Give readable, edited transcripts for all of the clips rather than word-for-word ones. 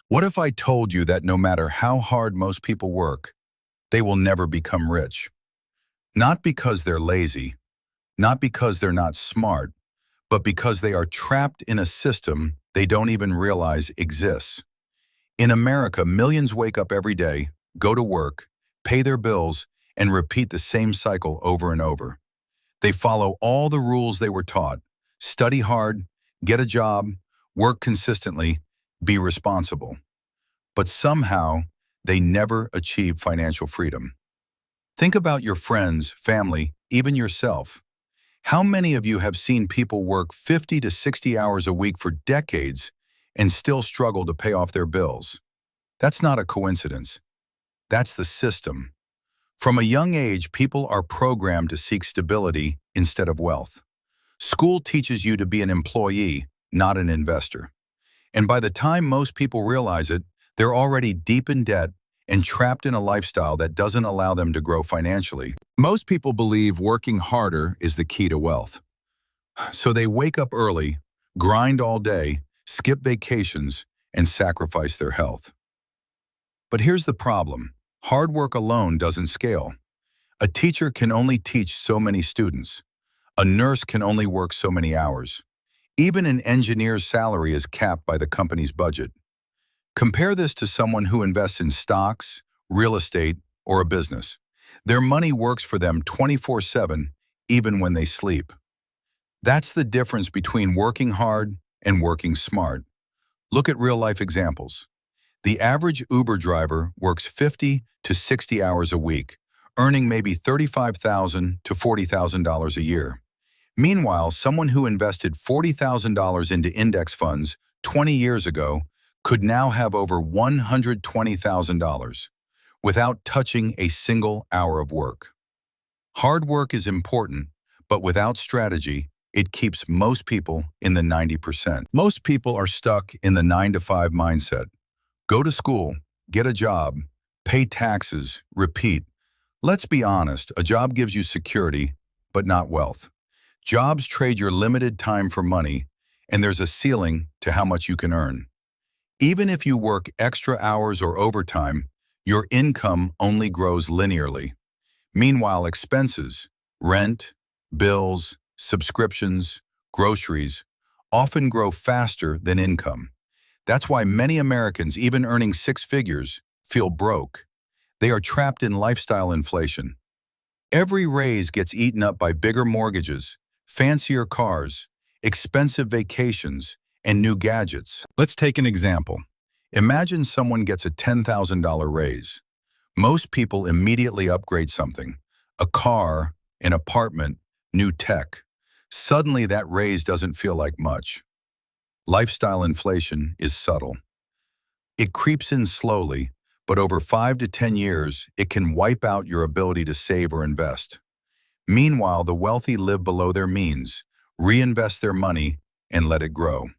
What if I told you that no matter how hard most people work, they will never become rich? Not because they're lazy, not because they're not smart, but because they are trapped in a system they don't even realize exists. In America, millions wake up every day, go to work, pay their bills, and repeat the same cycle over and over. They follow all the rules they were taught: study hard, get a job, work consistently, be responsible. But somehow, they never achieve financial freedom. Think about your friends, family, even yourself. How many of you have seen people work 50 to 60 hours a week for decades and still struggle to pay off their bills? That's not a coincidence. That's the system. From a young age, people are programmed to seek stability instead of wealth. School teaches you to be an employee, not an investor. And by the time most people realize it, they're already deep in debt and trapped in a lifestyle that doesn't allow them to grow financially. Most people believe working harder is the key to wealth. So they wake up early, grind all day, skip vacations, and sacrifice their health. But here's the problem. Hard work alone doesn't scale. A teacher can only teach so many students. A nurse can only work so many hours. Even an engineer's salary is capped by the company's budget. Compare this to someone who invests in stocks, real estate, or a business. Their money works for them 24/7, even when they sleep. That's the difference between working hard and working smart. Look at real-life examples. The average Uber driver works 50 to 60 hours a week, earning maybe $35,000 to $40,000 a year. Meanwhile, someone who invested $40,000 into index funds 20 years ago could now have over $120,000 without touching a single hour of work. Hard work is important, but without strategy, it keeps most people in the 90%. Most people are stuck in the 9-to-5 mindset. Go to school, get a job, pay taxes, repeat. Let's be honest, a job gives you security, but not wealth. Jobs trade your limited time for money, and there's a ceiling to how much you can earn. Even if you work extra hours or overtime, your income only grows linearly. Meanwhile, expenses, rent, bills, subscriptions, groceries, often grow faster than income. That's why many Americans, even earning six figures, feel broke. They are trapped in lifestyle inflation. Every raise gets eaten up by bigger mortgages, fancier cars, expensive vacations, and new gadgets. Let's take an example. Imagine someone gets a $10,000 raise. Most people immediately upgrade something: a car, an apartment, new tech. Suddenly that raise doesn't feel like much. Lifestyle inflation is subtle. It creeps in slowly, but over 5 to 10 years, it can wipe out your ability to save or invest. Meanwhile, the wealthy live below their means, reinvest their money, and let it grow.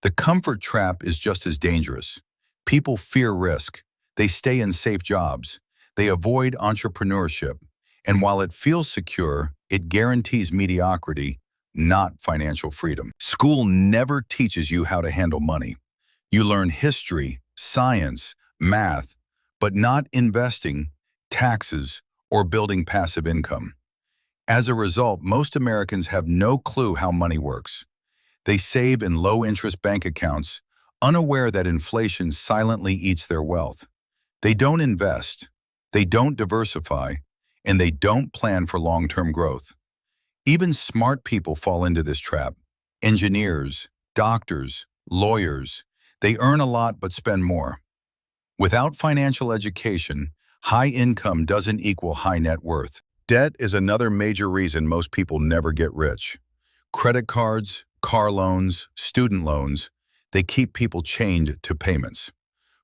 The comfort trap is just as dangerous. People fear risk. They stay in safe jobs. They avoid entrepreneurship. And while it feels secure, it guarantees mediocrity, not financial freedom. School never teaches you how to handle money. You learn history, science, math, but not investing, taxes, or building passive income. As a result, most Americans have no clue how money works. They save in low-interest bank accounts, unaware that inflation silently eats their wealth. They don't invest, they don't diversify, and they don't plan for long-term growth. Even smart people fall into this trap. Engineers, doctors, lawyers, they earn a lot but spend more. Without financial education, high income doesn't equal high net worth. Debt is another major reason most people never get rich. Credit cards, car loans, student loans, they keep people chained to payments.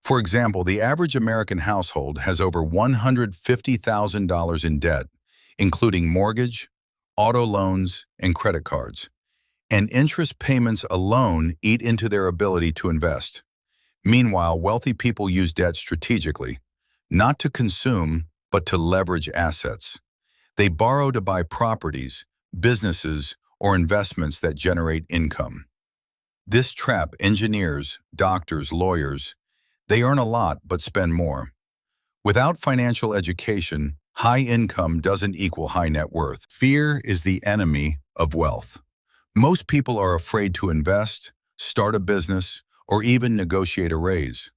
For example, the average American household has over $150,000 in debt, including mortgage, auto loans, and credit cards. And interest payments alone eat into their ability to invest. Meanwhile, wealthy people use debt strategically, not to consume, but to leverage assets. They borrow to buy properties, businesses, or investments that generate income. This trap engineers, doctors, lawyers, They earn a lot but spend more. Without financial education, high income doesn't equal high net worth. Fear is the enemy of wealth. Most people are afraid to invest, start a business, or even negotiate a raise.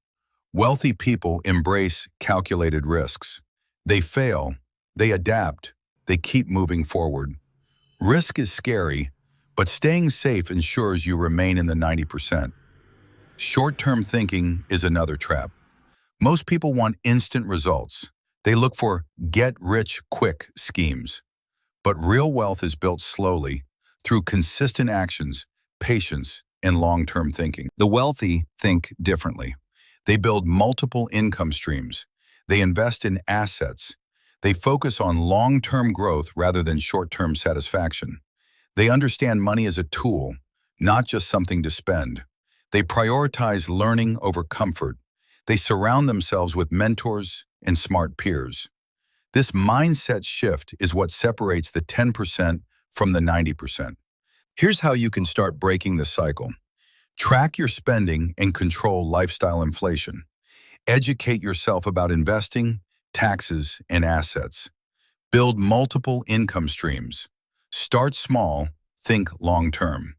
Wealthy people embrace calculated risks. They fail, they adapt, they keep moving forward. Risk is scary, but staying safe ensures you remain in the 90%. Short-term thinking is another trap. Most people want instant results. They look for get-rich-quick schemes. But real wealth is built slowly, through consistent actions, patience, and long-term thinking. The wealthy think differently. They build multiple income streams. They invest in assets. They focus on long-term growth rather than short-term satisfaction. They understand money as a tool, not just something to spend. They prioritize learning over comfort. They surround themselves with mentors and smart peers. This mindset shift is what separates the 10% from the 90%. Here's how you can start breaking the cycle. Track your spending and control lifestyle inflation. Educate yourself about investing, taxes, and assets. Build multiple income streams. Start small, think long-term.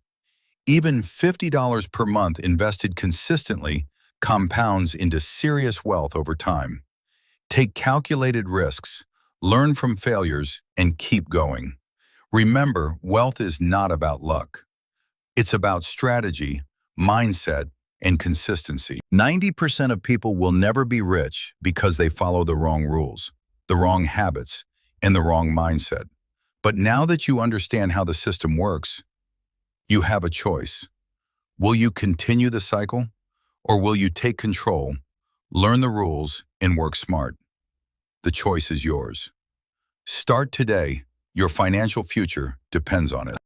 Even $50 per month invested consistently compounds into serious wealth over time. Take calculated risks, learn from failures, and keep going. Remember, wealth is not about luck. It's about strategy, mindset, and consistency. 90% of people will never be rich because they follow the wrong rules, the wrong habits, and the wrong mindset. But now that you understand how the system works, you have a choice. Will you continue the cycle, or will you take control, learn the rules, and work smart? The choice is yours. Start today. Your financial future depends on it.